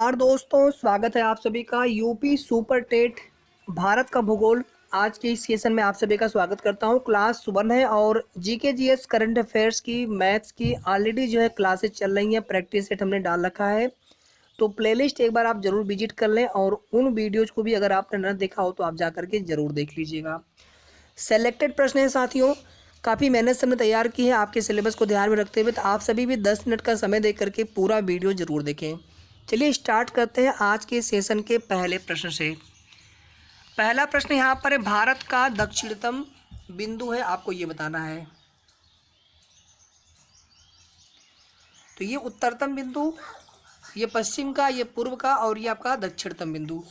और दोस्तों स्वागत है आप सभी का यूपी सुपर टेट भारत का भूगोल। आज के इस सेशन में आप सभी का स्वागत करता हूं। क्लास 1 है और जीके जीएस करंट अफेयर्स की मैथ्स की ऑलरेडी जो है क्लासेस चल रही हैं। प्रैक्टिस सेट हमने डाल रखा है, तो प्लेलिस्ट एक बार आप जरूर विजिट कर लें और उन वीडियोज को भी अगर आपने न देखा हो तो आप जा करके जरूर देख लीजिएगा। सेलेक्टेड प्रश्न है साथियों, काफ़ी मेहनत से हमने तैयार की है आपके सिलेबस को ध्यान में रखते हुए, तो आप सभी भी 10 मिनट का समय दे करके पूरा वीडियो जरूर देखें। चलिए स्टार्ट करते हैं आज के सेशन के पहले प्रश्न से। पहला प्रश्न यहाँ पर है, भारत का दक्षिणतम बिंदु है, आपको ये बताना है। तो ये उत्तरतम बिंदु, ये पश्चिम का, ये पूर्व का और ये आपका दक्षिणतम बिंदु।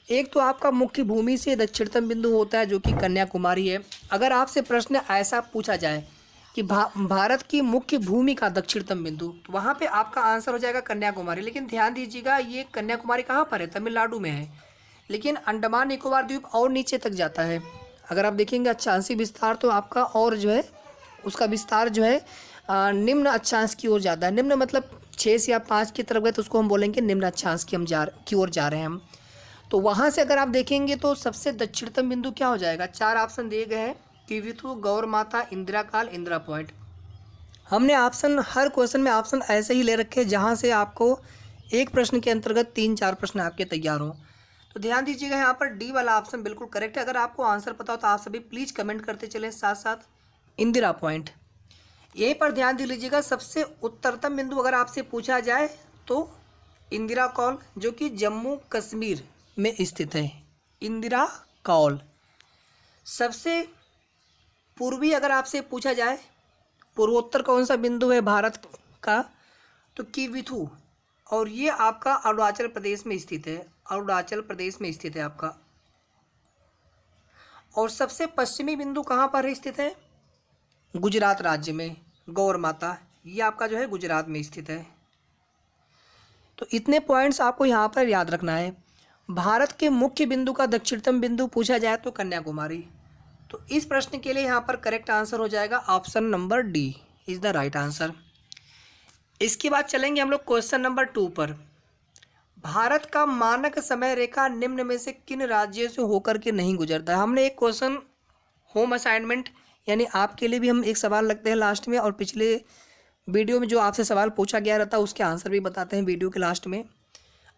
एक तो आपका मुख्य भूमि से दक्षिणतम बिंदु होता है जो कि कन्याकुमारी है। अगर आपसे प्रश्न ऐसा पूछा जाए कि भारत की मुख्य भूमि का दक्षिणतम बिंदु, तो वहाँ पे आपका आंसर हो जाएगा कन्याकुमारी। लेकिन ध्यान दीजिएगा, ये कन्याकुमारी कहाँ पर है? तमिलनाडु में है। लेकिन अंडमान निकोबार द्वीप और नीचे तक जाता है। अगर आप देखेंगे अक्षांशीय विस्तार तो आपका और जो है उसका विस्तार जो है निम्न अक्षांश की ओर जाता है। निम्न मतलब 6 से या 5 की तरफ गए तो उसको हम बोलेंगे निम्न अक्षांश की ओर जा रहे हैं हम। तो वहाँ से अगर आप देखेंगे तो सबसे दक्षिणतम बिंदु क्या हो जाएगा? 4 ऑप्शन दिए गए हैं, किविथु, गौर माता, इंदिरा काल, इंदिरा पॉइंट। हमने ऑप्शन, हर क्वेश्चन में ऑप्शन ऐसे ही ले रखे जहाँ से आपको एक प्रश्न के अंतर्गत 3-4 प्रश्न आपके तैयार हों। तो ध्यान दीजिएगा, यहाँ पर डी वाला ऑप्शन बिल्कुल करेक्ट है। अगर आपको आंसर पता हो तो आप सभी प्लीज़ कमेंट करते चलें साथ साथ। इंदिरा पॉइंट, यहीं पर ध्यान दे लीजिएगा, सबसे उत्तरतम बिंदु अगर आपसे पूछा जाए तो इंदिरा कौल, जो कि जम्मू कश्मीर में स्थित है। इंदिरा कौल। सबसे पूर्वी अगर आपसे पूछा जाए पूर्वोत्तर कौन सा बिंदु है भारत का, तो किविथु, और ये आपका अरुणाचल प्रदेश में स्थित है। अरुणाचल प्रदेश में स्थित है आपका। और सबसे पश्चिमी बिंदु कहाँ पर स्थित है? गुजरात राज्य में, गौर माता, ये आपका जो है गुजरात में स्थित है। तो इतने पॉइंट्स आपको यहाँ पर याद रखना है। भारत के मुख्य बिंदु का दक्षिणतम बिंदु पूछा जाए तो कन्याकुमारी। तो इस प्रश्न के लिए यहाँ पर करेक्ट आंसर हो जाएगा option number D is the right answer. इसके बाद चलेंगे हम लोग क्वेश्चन नंबर 2 पर। भारत का मानक समय रेखा निम्न में से किन राज्यों से होकर के नहीं गुजरता है? हमने एक क्वेश्चन होम असाइनमेंट यानी आपके लिए भी हम एक सवाल लगते हैं लास्ट में, और पिछले वीडियो में जो आपसे सवाल पूछा गया रहता है उसके आंसर भी बताते हैं वीडियो के लास्ट में।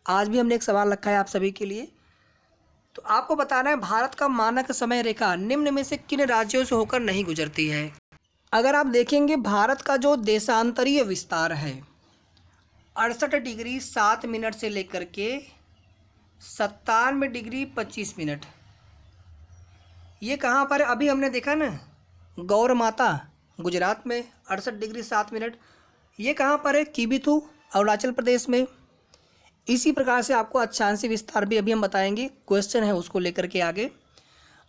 आज भी हमने एक सवाल रखा है आप सभी के लिए। तो आपको बताना है भारत का मानक समय रेखा निम्न में से किन राज्यों से होकर नहीं गुजरती है। अगर आप देखेंगे भारत का जो देशांतरीय विस्तार है 68 डिग्री 7 मिनट से लेकर के 97 डिग्री 25 मिनट, ये कहाँ पर है? अभी हमने देखा ना, गौर माता गुजरात में 68 डिग्री 7 मिनट। ये कहाँ पर है? किबिथु, अरुणाचल प्रदेश में। इसी प्रकार से आपको अक्षांशीय विस्तार भी अभी हम बताएंगे, क्वेश्चन है उसको लेकर के आगे।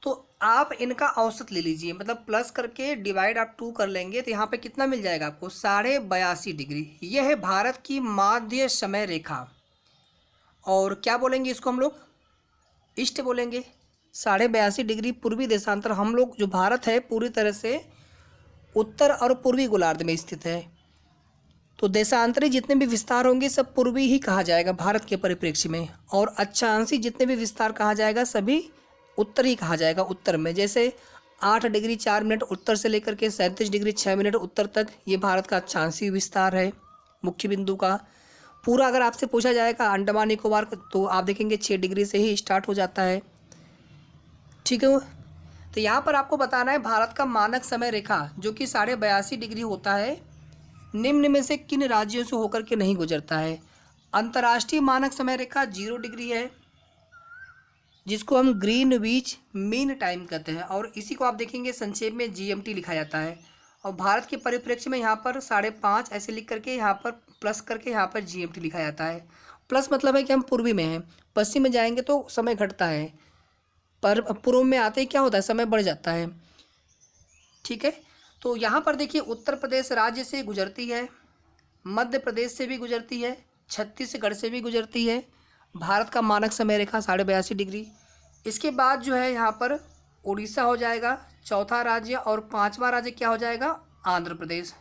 तो आप इनका औसत ले लीजिए, मतलब प्लस करके डिवाइड आप 2 कर लेंगे तो यहाँ पे कितना मिल जाएगा आपको? 82.5 डिग्री। यह है भारत की माध्य समय रेखा। और क्या बोलेंगे इसको हम लोग? ईस्ट बोलेंगे। 82.5 डिग्री पूर्वी देशांतर। हम लोग जो भारत है पूरी तरह से उत्तर और पूर्वी गोलार्ध में स्थित है। तो देशांतरी जितने भी विस्तार होंगे सब पूर्वी ही कहा जाएगा भारत के परिप्रेक्ष्य में, और अक्षांशी जितने भी विस्तार कहा जाएगा सभी उत्तर ही कहा जाएगा। उत्तर में जैसे 8 डिग्री 4 मिनट उत्तर से लेकर के 37 डिग्री 6 मिनट उत्तर तक, ये भारत का अक्षांशीय विस्तार है मुख्य बिंदु का। पूरा अगर आपसे पूछा जाएगा अंडमान निकोबार तो आप देखेंगे 6 डिग्री से ही स्टार्ट हो जाता है। ठीक है, तो यहाँ पर आपको बताना है भारत का मानक समय रेखा जो कि 82.5 डिग्री होता है, निम्न में से किन राज्यों से होकर के नहीं गुजरता है। अंतर्राष्ट्रीय मानक समय रेखा 0 डिग्री है, जिसको हम ग्रीनविच मीन टाइम कहते हैं, और इसी को आप देखेंगे संक्षेप में जीएमटी लिखा जाता है। और भारत के परिप्रेक्ष्य में यहाँ पर 5.5 ऐसे लिख करके यहाँ पर प्लस करके यहाँ पर जीएमटी लिखा जाता है। प्लस मतलब है कि हम पूर्वी में हैं, पश्चिम में जाएंगे तो समय घटता है, पर पूर्व में आते ही क्या होता है? समय बढ़ जाता है। ठीक है, तो यहाँ पर देखिए उत्तर प्रदेश राज्य से गुजरती है, मध्य प्रदेश से भी गुजरती है, छत्तीसगढ़ से भी गुजरती है। भारत का मानक समय रेखा 82.5 डिग्री। इसके बाद जो है यहाँ पर उड़ीसा हो जाएगा चौथा राज्य, और 5वां राज्य क्या हो जाएगा? आंध्र प्रदेश,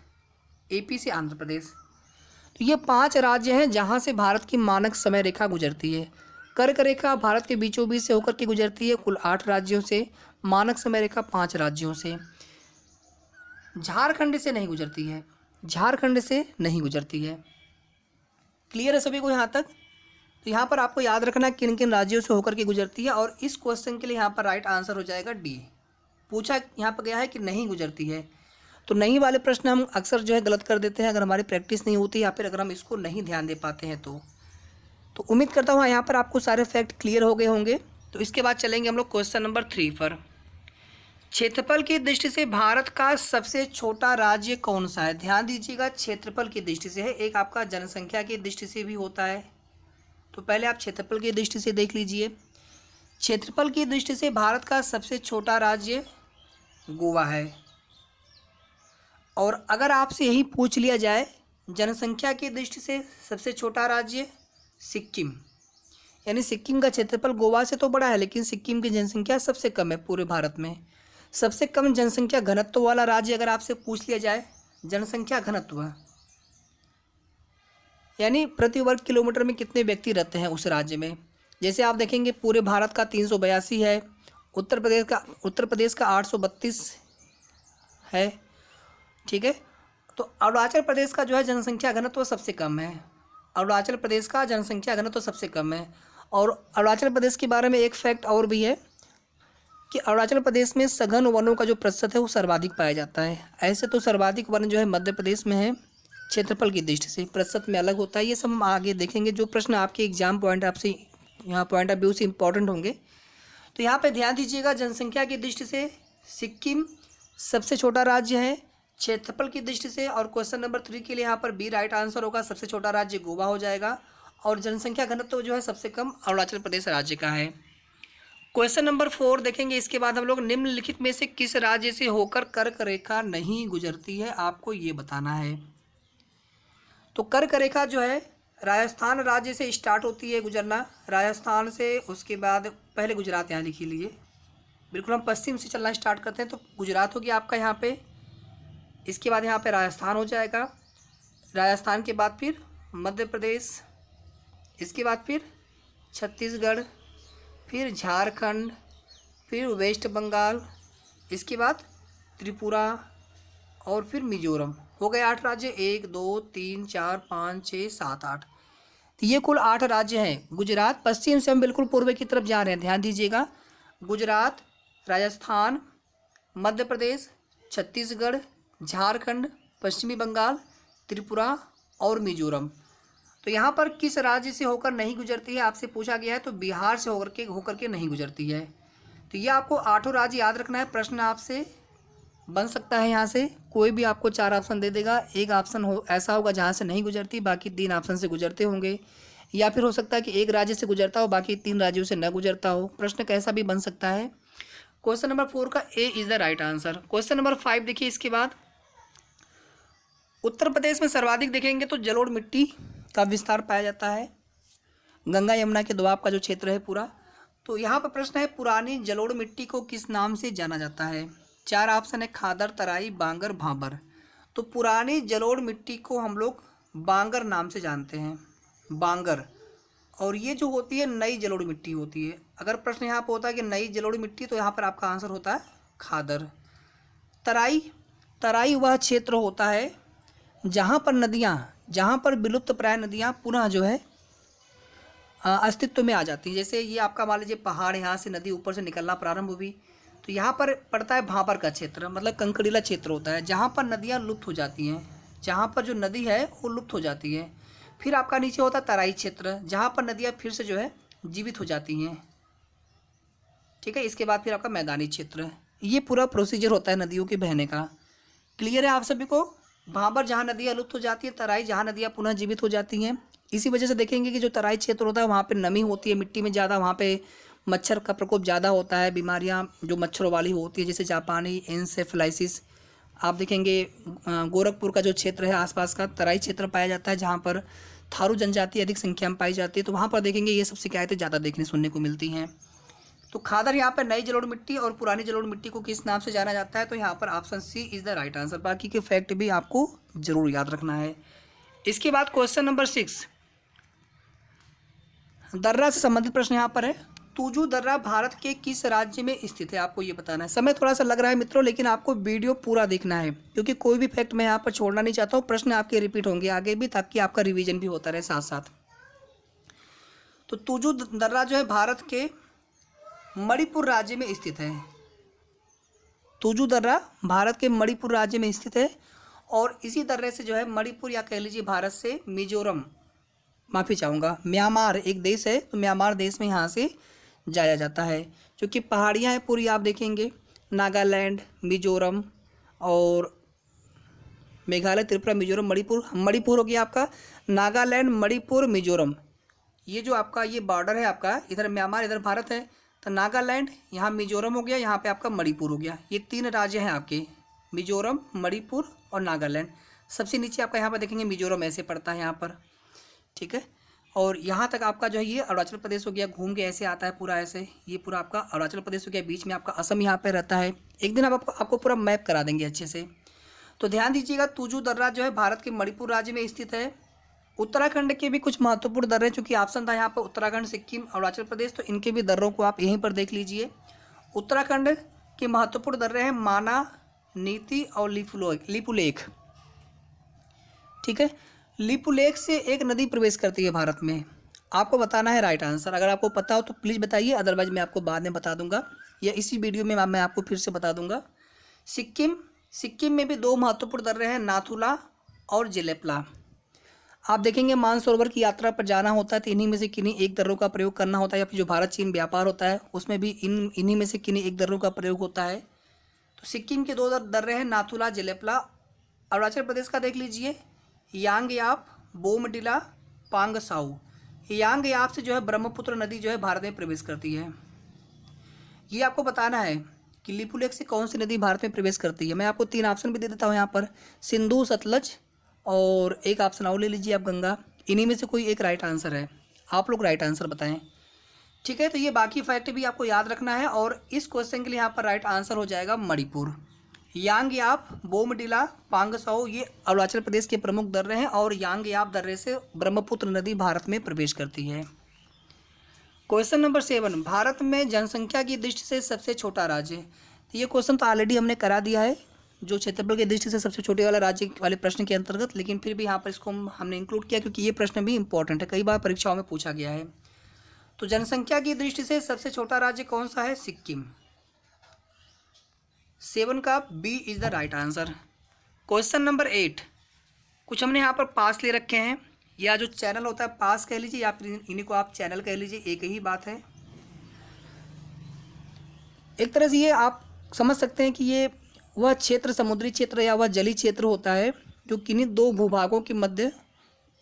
एपी से आंध्र प्रदेश। तो ये 5 राज्य हैं जहाँ से भारत की मानक समय रेखा गुजरती है। कर्क रेखा भारत के बीचों बीच से होकर के गुजरती है कुल 8 राज्यों से, मानक समय रेखा 5 राज्यों से। झारखंड से नहीं गुजरती है, झारखंड से नहीं गुजरती है। क्लियर है सभी को यहाँ तक? तो यहाँ पर आपको याद रखना किन किन राज्यों से होकर के गुजरती है, और इस क्वेश्चन के लिए यहाँ पर राइट आंसर हो जाएगा डी। पूछा यहाँ पर गया है कि नहीं गुजरती है, तो नहीं वाले प्रश्न हम अक्सर जो है गलत कर देते हैं अगर हमारी प्रैक्टिस नहीं होती या फिर अगर हम इसको नहीं ध्यान दे पाते हैं तो उम्मीद करता हूँ यहाँ पर आपको सारे फैक्ट क्लियर हो गए होंगे। तो इसके बाद चलेंगे हम लोग क्वेश्चन नंबर 3 पर। क्षेत्रफल की दृष्टि से भारत का सबसे छोटा राज्य कौन सा है? ध्यान दीजिएगा, क्षेत्रफल की दृष्टि से है, एक आपका जनसंख्या की दृष्टि से भी होता है। तो पहले आप क्षेत्रफल की दृष्टि से देख लीजिए। क्षेत्रफल की दृष्टि से भारत का सबसे छोटा राज्य गोवा है। और अगर आपसे यही पूछ लिया जाए जनसंख्या की दृष्टि से सबसे छोटा राज्य सिक्किम, यानी सिक्किम का क्षेत्रफल गोवा से तो बड़ा है लेकिन सिक्किम की जनसंख्या सबसे कम है पूरे भारत में। सबसे कम जनसंख्या घनत्व वाला राज्य अगर आपसे पूछ लिया जाए, जनसंख्या घनत्व यानी प्रति वर्ग किलोमीटर में कितने व्यक्ति रहते हैं उस राज्य में, जैसे आप देखेंगे पूरे भारत का 382 है, उत्तर प्रदेश का 832 है, ठीक है। तो अरुणाचल प्रदेश का जो है जनसंख्या घनत्व सबसे कम है, अरुणाचल प्रदेश का जनसंख्या घनत्व सबसे कम है। और अरुणाचल प्रदेश के बारे में एक फैक्ट और भी है कि अरुणाचल प्रदेश में सघन वनों का जो प्रतिशत है वो सर्वाधिक पाया जाता है। ऐसे तो सर्वाधिक वन जो है मध्य प्रदेश में है, क्षेत्रफल की दृष्टि से प्रतिशत में अलग होता है। ये सब हम आगे देखेंगे, जो प्रश्न आपके एग्जाम पॉइंट आपसे यहाँ पॉइंट ऑफ व्यू से इंपॉर्टेंट होंगे। तो यहाँ पे ध्यान दीजिएगा, जनसंख्या की दृष्टि से सिक्किम सबसे छोटा राज्य है क्षेत्रफल की दृष्टि से। और क्वेश्चन नंबर 3 के लिए यहाँ पर बी राइट आंसर होगा, सबसे छोटा राज्य गोवा हो जाएगा। और जनसंख्या घनत्व जो है सबसे कम अरुणाचल प्रदेश राज्य का है। क्वेश्चन नंबर 4 देखेंगे इसके बाद हम लोग, निम्नलिखित में से किस राज्य से होकर कर्क रेखा नहीं गुजरती है, आपको ये बताना है। तो कर्क रेखा जो है राजस्थान राज्य से स्टार्ट होती है गुजरना, राजस्थान से, उसके बाद पहले गुजरात यहाँ लिख लीजिए, बिल्कुल हम पश्चिम से चलना स्टार्ट करते हैं तो गुजरात होगी आपका यहाँ पे, इसके बाद यहाँ पे राजस्थान हो जाएगा, राजस्थान के बाद फिर मध्य प्रदेश, इसके बाद फिर छत्तीसगढ़, फिर झारखंड, फिर वेस्ट बंगाल, इसके बाद त्रिपुरा और फिर मिजोरम। हो गए 8 राज्य, 1 2 3 4 5 6 7 8। तो ये कुल 8 राज्य हैं। गुजरात, पश्चिम से हम बिल्कुल पूर्व की तरफ जा रहे हैं, ध्यान दीजिएगा। गुजरात, राजस्थान, मध्य प्रदेश, छत्तीसगढ़, झारखंड, पश्चिमी बंगाल, त्रिपुरा और मिजोरम। तो यहाँ पर किस राज्य से होकर नहीं गुजरती है आपसे पूछा गया है, तो बिहार से होकर के नहीं गुजरती है। तो ये आपको 8 राज्य याद रखना है। प्रश्न आपसे बन सकता है यहाँ से, कोई भी आपको 4 ऑप्शन दे देगा, एक ऑप्शन हो ऐसा होगा जहाँ से नहीं गुजरती, बाकी 3 ऑप्शन से गुजरते होंगे, या फिर हो सकता है कि एक राज्य से गुजरता हो बाकी 3 राज्यों से न गुजरता हो। प्रश्न कैसा भी बन सकता है। क्वेश्चन नंबर 4 का A is the right answer. Question number 5 देखिए इसके बाद, उत्तर प्रदेश में सर्वाधिक देखेंगे तो जलोढ़ मिट्टी का विस्तार पाया जाता है, गंगा यमुना के दोआब का जो क्षेत्र है पूरा। तो यहाँ पर प्रश्न है, पुरानी जलोढ़ मिट्टी को किस नाम से जाना जाता है? 4 ऑप्शन है, खादर, तराई, बांगर, भाबर। तो पुरानी जलोढ़ मिट्टी को हम लोग बांगर नाम से जानते हैं, बांगर। और ये जो होती है नई जलोढ़ मिट्टी होती है। अगर प्रश्न यहाँ पर होता है कि नई जलोढ़ मिट्टी, तो यहाँ पर आपका आंसर होता है खादर। तराई, तराई वह क्षेत्र होता है जहाँ पर नदियाँ, जहाँ पर विलुप्त प्राय नदियाँ पुनः जो है अस्तित्व में आ जाती हैं। जैसे ये आपका मान लीजिए पहाड़, यहाँ से नदी ऊपर से निकलना प्रारंभ हुई, तो यहाँ पर पड़ता है भाबर का क्षेत्र, मतलब कंकड़ीला क्षेत्र होता है, जहाँ पर नदियाँ लुप्त हो जाती हैं, जहाँ पर जो नदी है वो लुप्त हो जाती है। फिर आपका नीचे होता है तराई क्षेत्र, जहाँ पर नदियाँ फिर से जो है जीवित हो जाती हैं, ठीक है। इसके बाद फिर आपका मैदानी क्षेत्र, ये पूरा प्रोसीजर होता है नदियों के बहने का। क्लियर है आप सभी को? भाबर जहाँ नदियाँ लुप्त हो जाती है, तराई जहाँ नदियाँ पुनः जीवित हो जाती हैं। इसी वजह से देखेंगे कि जो तराई क्षेत्र होता है वहाँ पे नमी होती है मिट्टी में ज़्यादा, वहाँ पे मच्छर का प्रकोप ज़्यादा होता है, बीमारियाँ जो मच्छरों वाली होती है जैसे जापानी एन्सेफेलाइसिस। आप देखेंगे गोरखपुर का जो क्षेत्र है आसपास का तराई क्षेत्र पाया जाता है, जहाँ पर थारू जनजाति अधिक संख्या में पाई जाती है, तो वहाँ पर देखेंगे ये सब शिकायतें ज़्यादा देखने सुनने को मिलती हैं। तो खादर यहाँ पर नई जलोढ़ मिट्टी और पुरानी जलोढ़ मिट्टी को किस नाम से जाना जाता है, तो यहाँ पर option C is the right answer. बाकी के फैक्ट भी आपको ज़रूर याद रखना है। इसके बाद क्वेश्चन नंबर 6, दर्रा से संबंधित प्रश्न यहाँ पर है। तुजू दर्रा भारत के किस राज्य में स्थित है, आपको ये बताना है। समय थोड़ा सा लग रहा है मित्रों, लेकिन आपको वीडियो पूरा देखना है, क्योंकि कोई भी फैक्ट मैं यहाँ पर छोड़ना नहीं चाहता हूँ। प्रश्न आपके रिपीट होंगे आगे भी, ताकि आपका रिवीजन भी होता रहे साथ साथ। तो तुजू दर्रा जो है भारत के मणिपुर राज्य में स्थित है। तुजू दर्रा भारत के मणिपुर राज्य में स्थित है, और इसी दर्रे से जो है मणिपुर, या कह लीजिए भारत से मिजोरम, माफ़ी चाहूँगा, म्यांमार एक देश है, तो म्यांमार देश में यहाँ से जाया जाता है। क्योंकि पहाड़ियाँ हैं पूरी, आप देखेंगे नागालैंड, मिजोरम और मेघालय, त्रिपुरा, मिजोरम, मणिपुर हो गया आपका, नागालैंड, मणिपुर, मिजोरम। ये जो आपका ये बॉर्डर है आपका, इधर म्यांमार इधर भारत है, तो नागालैंड, यहाँ मिजोरम हो गया, यहाँ पे आपका मणिपुर हो गया। ये 3 राज्य हैं आपके, मिजोरम, मणिपुर और नागालैंड। सबसे नीचे आपका यहाँ पर देखेंगे मिजोरम ऐसे पड़ता है यहाँ पर, ठीक है। और यहाँ तक आपका जो है ये अरुणाचल प्रदेश हो गया, घूम के ऐसे आता है पूरा ऐसे, ये पूरा आपका अरुणाचल प्रदेश हो गया। बीच में आपका असम यहाँ पे रहता है। एक दिन आपको पूरा मैप करा देंगे अच्छे से। तो ध्यान दीजिएगा, तुजू दर्रा जो है भारत के मणिपुर राज्य में स्थित है। उत्तराखंड के भी कुछ महत्वपूर्ण दर्रे, चूँकि ऑप्शन था यहाँ पर उत्तराखंड, सिक्किम, अरुणाचल प्रदेश, तो इनके भी दर्रों को आप यहीं पर देख लीजिए। उत्तराखंड के महत्वपूर्ण दर्रे हैं माना, नीति और लिपुलेख, ठीक है। लिपुलेख से एक नदी प्रवेश करती है भारत में। आपको बताना है राइट आंसर। अगर आपको पता हो तो प्लीज़ बताइए, अदरवाइज मैं आपको बाद में बता दूंगा, या इसी वीडियो में मैं आपको फिर से बता दूंगा। सिक्किम में भी 2 महत्वपूर्ण दर्रे हैं, नाथुला और जेलेपला। आप देखेंगे मानसरोवर की यात्रा पर जाना होता है तो इन्हीं में से किन्हीं एक दर्रों का प्रयोग करना होता है, या फिर जो भारत चीन व्यापार होता है उसमें भी इन्हीं में से किन्हीं एक दर्रों का प्रयोग होता है। तो सिक्किम के 2 दर्रे हैं, नाथुला, जेलेपला। अरुणाचल प्रदेश का देख लीजिए, यांगयाप, बोमडिला, पांगसाऊ। यांगयाप से जो है ब्रह्मपुत्र नदी जो है भारत में प्रवेश करती है। ये आपको बताना है कि लिपुलेख से कौन सी नदी भारत में प्रवेश करती है। मैं आपको 3 ऑप्शन भी दे देता हूँ यहाँ पर, सिंधु, सतलज और एक ऑप्शन और ले लीजिए आप, गंगा। इन्हीं में से कोई एक राइट आंसर है, आप लोग राइट आंसर बताएं, ठीक है। तो ये बाकी फैक्ट भी आपको याद रखना है, और इस क्वेश्चन के लिए यहाँ पर राइट आंसर हो जाएगा मणिपुर। यांगयाप, बोमडिला, पांगसाऊ ये अरुणाचल प्रदेश के प्रमुख दर्रे हैं, और यांगयाप दर्रे से ब्रह्मपुत्र नदी भारत में प्रवेश करती है। क्वेश्चन नंबर 7, भारत में जनसंख्या की दृष्टि से सबसे छोटा राज्य। ये क्वेश्चन तो ऑलरेडी हमने करा दिया है, जो क्षेत्रफल की दृष्टि से सबसे छोटे वाला राज्य वाले प्रश्न के अंतर्गत, लेकिन फिर भी यहाँ पर इसको हमने इंक्लूड किया क्योंकि ये प्रश्न भी इंपॉर्टेंट है, कई बार परीक्षाओं में पूछा गया है। तो जनसंख्या की दृष्टि से सबसे छोटा राज्य कौन सा है? सिक्किम। 7 का B is the right answer. Question number 8, कुछ हमने यहाँ पर पास ले रखे हैं, या जो चैनल होता है पास कह लीजिए, या फिर इन्हीं को आप चैनल कह लीजिए, एक ही बात है। एक तरह से ये आप समझ सकते हैं कि ये वह क्षेत्र, समुद्री क्षेत्र या वह जलीय क्षेत्र होता है जो किन्हीं 2 भूभागों के मध्य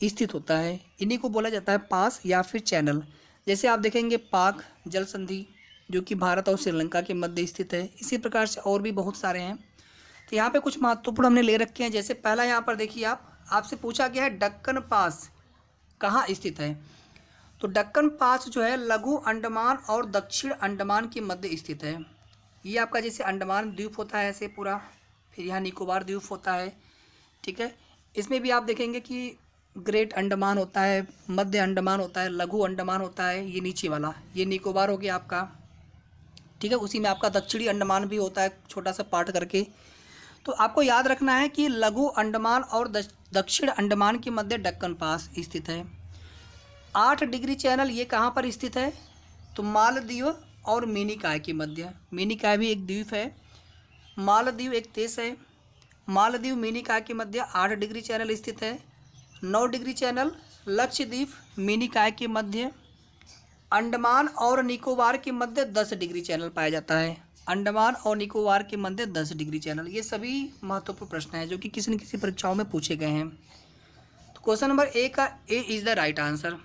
स्थित होता है। इन्हीं को बोला जाता है पास या फिर चैनल। जैसे आप देखेंगे पाक जल संधि जो कि भारत और श्रीलंका के मध्य स्थित है। इसी प्रकार से और भी बहुत सारे हैं। तो यहाँ पे कुछ महत्वपूर्ण हमने ले रखे हैं। जैसे पहला यहाँ पर देखिए, आपसे पूछा गया है दक्कन पास कहाँ स्थित है। तो दक्कन पास जो है लघु अंडमान और दक्षिण अंडमान के मध्य स्थित है। ये आपका जैसे अंडमान द्वीप होता है ऐसे पूरा, फिर यहाँ निकोबार द्वीप होता है, ठीक है। इसमें भी आप देखेंगे कि ग्रेट अंडमान होता है, मध्य अंडमान होता है, लघु अंडमान होता है, ये नीचे वाला ये निकोबार हो गया आपका, ठीक है। उसी में आपका दक्षिणी अंडमान भी होता है छोटा सा पार्ट करके। तो आपको याद रखना है कि लघु अंडमान और दक्षिण अंडमान के मध्य दक्कन पास स्थित है। 8 डिग्री चैनल ये कहाँ पर स्थित है? तो मालदीव और मिनिकॉय के मध्य। मिनिकॉय भी एक द्वीप है, मालदीव एक देश है। मालदीव मिनिकॉय के मध्य 8 डिग्री चैनल स्थित है। 9 डिग्री चैनल लक्षद्वीप मिनिकॉय के मध्य। अंडमान और निकोबार के मध्य 10 डिग्री चैनल पाया जाता है। अंडमान और निकोबार के मध्य 10 डिग्री चैनल। ये सभी महत्वपूर्ण प्रश्न हैं जो कि किसी न किसी परीक्षाओं में पूछे गए हैं। तो क्वेश्चन नंबर ए का A is the right answer.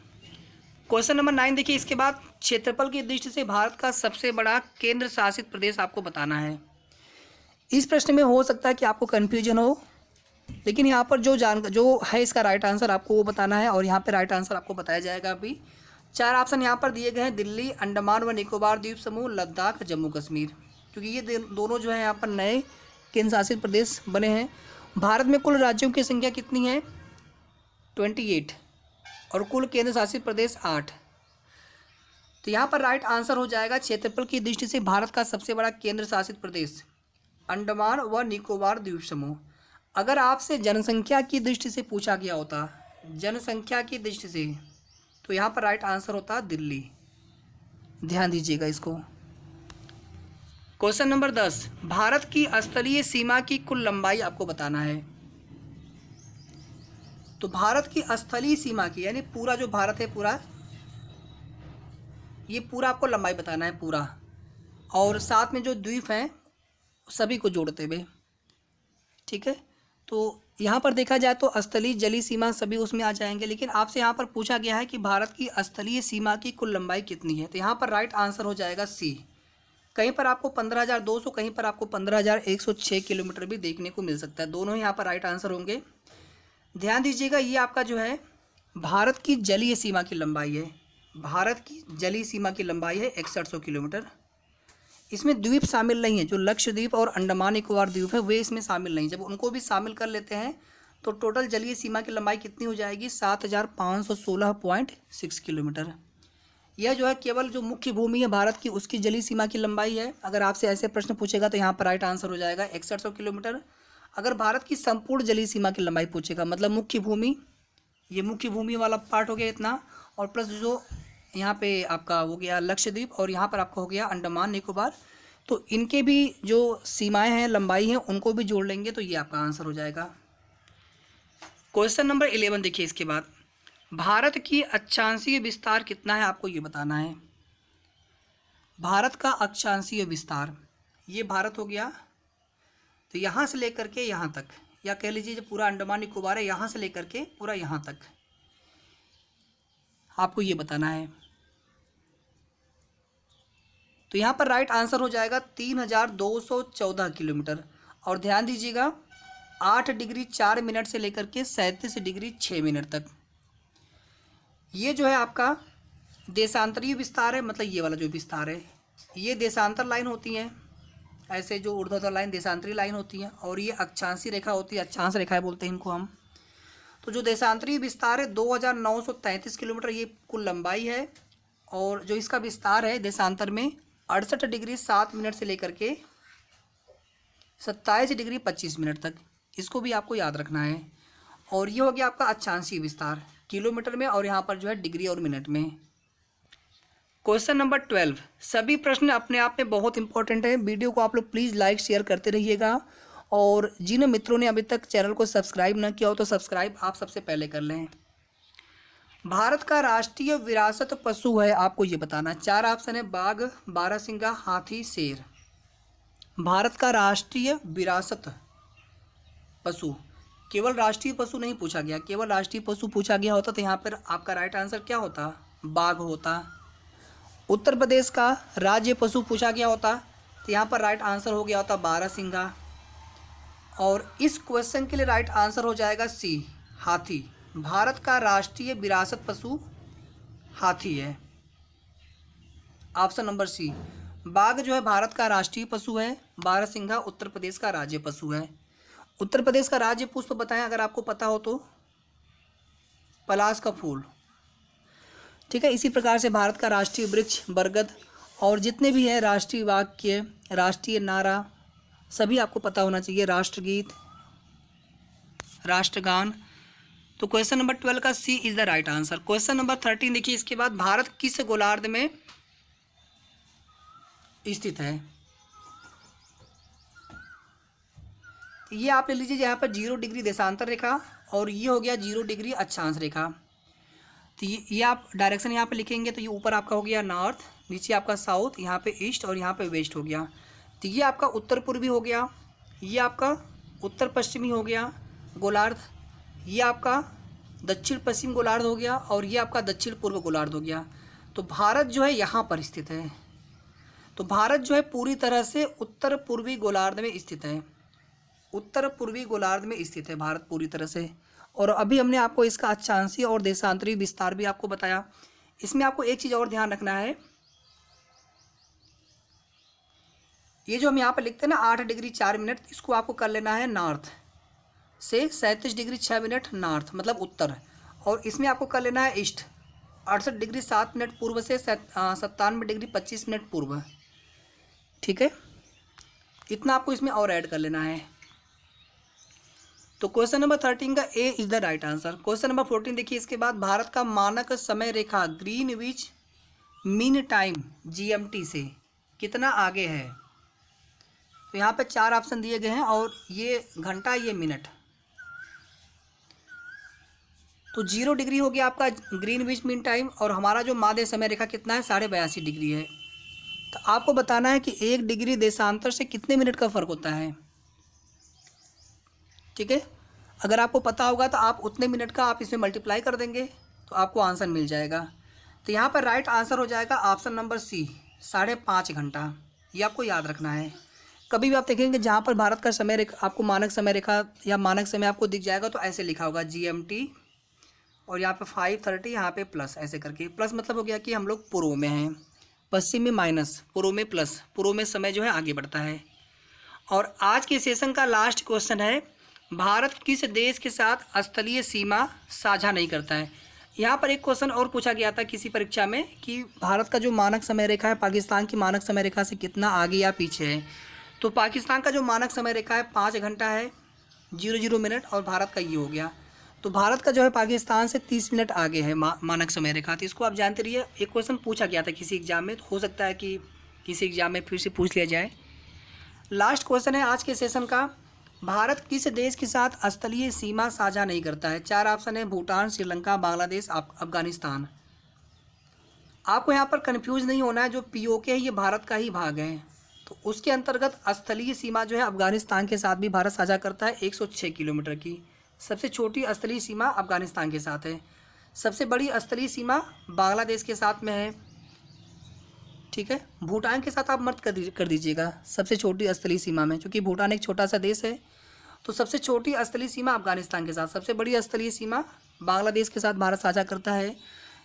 Question number 9 देखिए, इसके बाद क्षेत्रफल की दृष्टि से भारत का सबसे बड़ा केंद्र शासित प्रदेश आपको बताना है। इस प्रश्न में हो सकता है कि आपको कन्फ्यूजन हो, लेकिन यहाँ पर जो है इसका राइट आंसर आपको वो बताना है, और यहाँ पर राइट आंसर आपको बताया जाएगा। अभी 4 ऑप्शन यहाँ पर दिए गए हैं, दिल्ली, अंडमान व निकोबार द्वीप समूह, लद्दाख, जम्मू कश्मीर, क्योंकि ये दोनों जो है यहाँ पर नए केंद्र शासित प्रदेश बने हैं। भारत में कुल राज्यों की संख्या कितनी है? 28 और कुल केंद्र शासित प्रदेश 8। तो यहाँ पर राइट आंसर हो जाएगा क्षेत्रफल की दृष्टि से भारत का सबसे बड़ा केंद्र शासित प्रदेश अंडमान व निकोबार द्वीप समूह। अगर आपसे जनसंख्या की दृष्टि से पूछा गया होता, जनसंख्या की दृष्टि से, तो यहाँ पर राइट आंसर होता दिल्ली। ध्यान दीजिएगा इसको। क्वेश्चन नंबर 10, भारत की स्थलीय सीमा की कुल लंबाई आपको बताना है। तो भारत की स्थलीय सीमा की यानी पूरा जो भारत है पूरा, ये पूरा आपको लंबाई बताना है पूरा, और साथ में जो द्वीप हैं सभी को जोड़ते हुए। ठीक है, तो यहाँ पर देखा जाए तो स्थलीय जलीय सीमा सभी उसमें आ जाएंगे, लेकिन आपसे यहाँ पर पूछा गया है कि भारत की स्थलीय सीमा की कुल लंबाई कितनी है। तो यहाँ पर राइट आंसर हो जाएगा सी। कहीं पर आपको 15,200, कहीं पर आपको 15,106 किलोमीटर भी देखने को मिल सकता है। दोनों ही यहाँ पर राइट आंसर होंगे। ध्यान दीजिएगा, ये आपका जो है भारत की जलीय सीमा की लंबाई है। भारत की जलीय सीमा की लंबाई है 6100 किलोमीटर। इसमें द्वीप शामिल नहीं है, जो लक्षद्वीप और अंडमान निकोबार द्वीप है वे इसमें शामिल नहीं। जब उनको भी शामिल कर लेते हैं तो टोटल जलीय सीमा की लंबाई कितनी हो जाएगी, 7,516.6 किलोमीटर। यह जो है केवल जो मुख्य भूमि है भारत की उसकी जलीय सीमा की लंबाई है। अगर आपसे ऐसे प्रश्न पूछेगा तो यहाँ पर राइट आंसर हो जाएगा 6100 किलोमीटर। अगर भारत की संपूर्ण जलीय सीमा की लंबाई पूछेगा, मतलब मुख्य भूमि, ये मुख्य भूमि वाला पार्ट हो गया इतना, और प्लस जो यहाँ पे आपका हो गया लक्षद्वीप और यहाँ पर आपका हो गया अंडमान निकोबार, तो इनके भी जो सीमाएं हैं, लंबाई हैं, उनको भी जोड़ लेंगे तो ये आपका आंसर हो जाएगा। क्वेश्चन नंबर 11 देखिए इसके बाद, भारत की अक्षांशीय विस्तार कितना है आपको ये बताना है। भारत का अक्षांशीय विस्तार, ये भारत हो गया, तो यहाँ से लेकर के यहाँ तक, या कह लीजिए जो पूरा अंडमान निकोबार है यहाँ से लेकर के पूरा यहाँ तक आपको ये बताना है। तो यहाँ पर राइट आंसर हो जाएगा 3,214 किलोमीटर। और ध्यान दीजिएगा 8 डिग्री 4 मिनट से लेकर के 37 डिग्री 6 मिनट तक। ये जो है आपका देशांतरीय विस्तार है, मतलब ये वाला जो विस्तार है, ये देशांतर लाइन होती है, ऐसे जो ऊर्ध्वाधर लाइन देशांतरीय लाइन होती है, और ये अक्षांशीय रेखा होती है, अक्षांश रेखाएं बोलते हैं इनको हम। तो जो देशांतरीय विस्तार है 2,933 किलोमीटर ये कुल लंबाई है, और जो इसका विस्तार है देशांतर में 68 डिग्री 7 मिनट से लेकर के 27 डिग्री 25 मिनट तक, इसको भी आपको याद रखना है। और ये हो गया आपका अक्षांशीय विस्तार किलोमीटर में, और यहाँ पर जो है डिग्री और मिनट में। क्वेश्चन नंबर 12, सभी प्रश्न अपने आप में बहुत इंपॉर्टेंट है। वीडियो को आप लोग प्लीज़ लाइक शेयर करते रहिएगा, और जिन मित्रों ने अभी तक चैनल को सब्सक्राइब न किया हो तो सब्सक्राइब आप सबसे पहले कर लें। भारत का राष्ट्रीय विरासत पशु है आपको ये बताना है। 4 ऑप्शन है, बाघ, बारहसिंगा, हाथी, शेर। भारत का राष्ट्रीय विरासत पशु, केवल राष्ट्रीय पशु नहीं पूछा गया। केवल राष्ट्रीय पशु पूछा गया होता तो यहाँ पर आपका राइट आंसर क्या होता, बाघ होता। उत्तर प्रदेश का राज्य पशु पूछा गया होता तो यहाँ पर राइट आंसर हो गया होता बारहसिंगा। और इस क्वेश्चन के लिए राइट आंसर हो जाएगा सी, हाथी। भारत का राष्ट्रीय विरासत पशु हाथी है, ऑप्शन नंबर सी। बाघ जो है भारत का राष्ट्रीय पशु है, बारहसिंगा उत्तर प्रदेश का राज्य पशु है। उत्तर प्रदेश का राज्य पुष्प बताएं अगर आपको पता हो तो, पलाश का फूल। ठीक है, इसी प्रकार से भारत का राष्ट्रीय वृक्ष बरगद, और जितने भी है राष्ट्रीय वाक्य, राष्ट्रीय नारा, सभी आपको पता होना चाहिए, राष्ट्रगीत, राष्ट्रगान। तो क्वेश्चन नंबर 12 का C is the right answer. Question number 13 देखिए इसके बाद, भारत किस गोलार्ध में स्थित है। ये आप ले लीजिए, यहाँ पर 0 डिग्री देशांतर रेखा और ये हो गया 0 डिग्री अक्षांश रेखा। तो ये आप डायरेक्शन यहाँ पे लिखेंगे तो ये ऊपर आपका हो गया नॉर्थ, नीचे आपका साउथ, यहाँ पे ईस्ट और यहाँ पे वेस्ट हो गया। तो ये आपका उत्तर पूर्वी हो गया, ये आपका उत्तर पश्चिमी हो गया गोलार्ध, ये आपका दक्षिण पश्चिम गोलार्ध हो गया, और ये आपका दक्षिण पूर्व गोलार्ध हो गया। तो भारत जो है यहाँ पर स्थित है। तो भारत जो है पूरी तरह से उत्तर पूर्वी गोलार्ध में स्थित है, उत्तर पूर्वी गोलार्ध में स्थित है भारत पूरी तरह से। और अभी हमने आपको इसका अक्षांशीय और देशांतरीय विस्तार भी आपको बताया। इसमें आपको एक चीज़ और ध्यान रखना है, ये जो हम यहाँ पर लिखते हैं ना 8 डिग्री 4 मिनट, इसको आपको कर लेना है नॉर्थ से 37 डिग्री 6 मिनट नॉर्थ, मतलब उत्तर। और इसमें आपको कर लेना है ईस्ट 68 डिग्री 7 मिनट पूर्व से 97 डिग्री 25 मिनट पूर्व। ठीक है, इतना आपको इसमें और ऐड कर लेना है। तो क्वेश्चन नंबर 13 का A is the right answer. Question number 14 देखिए, इसके बाद भारत का मानक समय रेखा ग्रीनविच मीन टाइम GMT से कितना आगे है। तो यहाँ पे 4 ऑप्शन दिए गए हैं और ये घंटा ये मिनट। तो 0 डिग्री हो गया आपका ग्रीनविच मीन टाइम और हमारा जो माध्य समय रेखा कितना है 82.5 डिग्री है। तो आपको बताना है कि 1 डिग्री देशांतर से कितने मिनट का फ़र्क होता है। ठीक है, अगर आपको पता होगा तो आप उतने मिनट का आप इसमें मल्टीप्लाई कर देंगे तो आपको आंसर मिल जाएगा। तो यहाँ पर राइट आंसर हो जाएगा ऑप्शन नंबर सी 5.5 घंटा। ये आपको याद रखना है। कभी भी आप देखेंगे जहाँ पर भारत का समय रेखा आपको मानक समय रेखा या मानक समय आपको दिख जाएगा तो ऐसे लिखा होगा GMT और यहाँ पे 5:30 यहाँ पे प्लस, ऐसे करके प्लस मतलब हो गया कि हम लोग पूर्व में हैं, पश्चिम में माइनस, पूर्व में प्लस, पूर्व में समय जो है आगे बढ़ता है। और आज के सेशन का लास्ट क्वेश्चन है, भारत किस देश के साथ स्थलीय सीमा साझा नहीं करता है। यहाँ पर एक क्वेश्चन और पूछा गया था किसी परीक्षा में कि भारत का जो मानक समय रेखा है पाकिस्तान की मानक समय रेखा से कितना आगे या पीछे है। तो पाकिस्तान का जो मानक समय रेखा है 5 घंटा है 00 मिनट और भारत का ये हो गया। तो भारत का जो है पाकिस्तान से 30 मिनट आगे है मानक समय रेखा। तो इसको आप जानते रहिए, एक क्वेश्चन पूछा गया था किसी एग्जाम में, तो हो सकता है कि किसी एग्जाम में फिर से पूछ लिया जाए। लास्ट क्वेश्चन है आज के सेशन का, भारत किस देश के साथ स्थलीय सीमा साझा नहीं करता है। 4 ऑप्शन है, भूटान, श्रीलंका, बांग्लादेश, अफगानिस्तान। आपको यहाँ पर कन्फ्यूज नहीं होना है, जो POK है ये भारत का ही भाग है। तो उसके अंतर्गत स्थलीय सीमा जो है अफगानिस्तान के साथ भी भारत साझा करता है 106 किलोमीटर की। सबसे छोटी स्थलीय सीमा अफगानिस्तान के साथ है। सबसे बड़ी स्थलीय सीमा बांग्लादेश के साथ में है। ठीक है, भूटान के साथ आप मत कर दीजिएगा सबसे छोटी स्थलीय सीमा में, क्योंकि भूटान एक छोटा सा देश है। तो सबसे छोटी स्थलीय सीमा अफगानिस्तान के साथ, सबसे बड़ी स्थलीय सीमा बांग्लादेश के साथ भारत साझा करता है।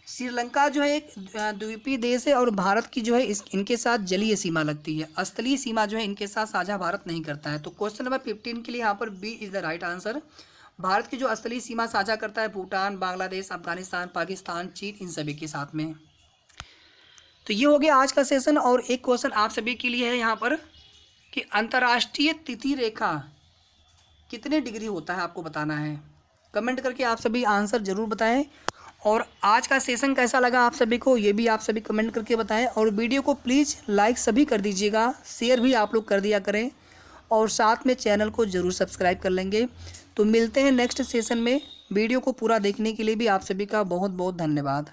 श्रीलंका जो है एक द्वीपीय देश है और भारत की जो है इनके साथ जलीय सीमा लगती है। स्थलीय सीमा जो है इनके साथ साझा भारत नहीं करता है। तो क्वेश्चन नंबर 15 के लिए यहाँ पर B is the right answer. Bharat की जो स्थलीय सीमा साझा करता है भूटान, बांग्लादेश, अफगानिस्तान, पाकिस्तान, चीन, इन सभी के साथ में। तो ये हो गया आज का सेशन। और एक क्वेश्चन आप सभी के लिए है यहाँ पर कि अंतर्राष्ट्रीय तिथि रेखा कितने डिग्री होता है, आपको बताना है। कमेंट करके आप सभी आंसर ज़रूर बताएं। और आज का सेशन कैसा लगा आप सभी को, ये भी आप सभी कमेंट करके बताएं। और वीडियो को प्लीज़ लाइक सभी कर दीजिएगा, शेयर भी आप लोग कर दिया करें और साथ में चैनल को ज़रूर सब्सक्राइब कर लेंगे। तो मिलते हैं नेक्स्ट सेशन में। वीडियो को पूरा देखने के लिए भी आप सभी का बहुत बहुत धन्यवाद।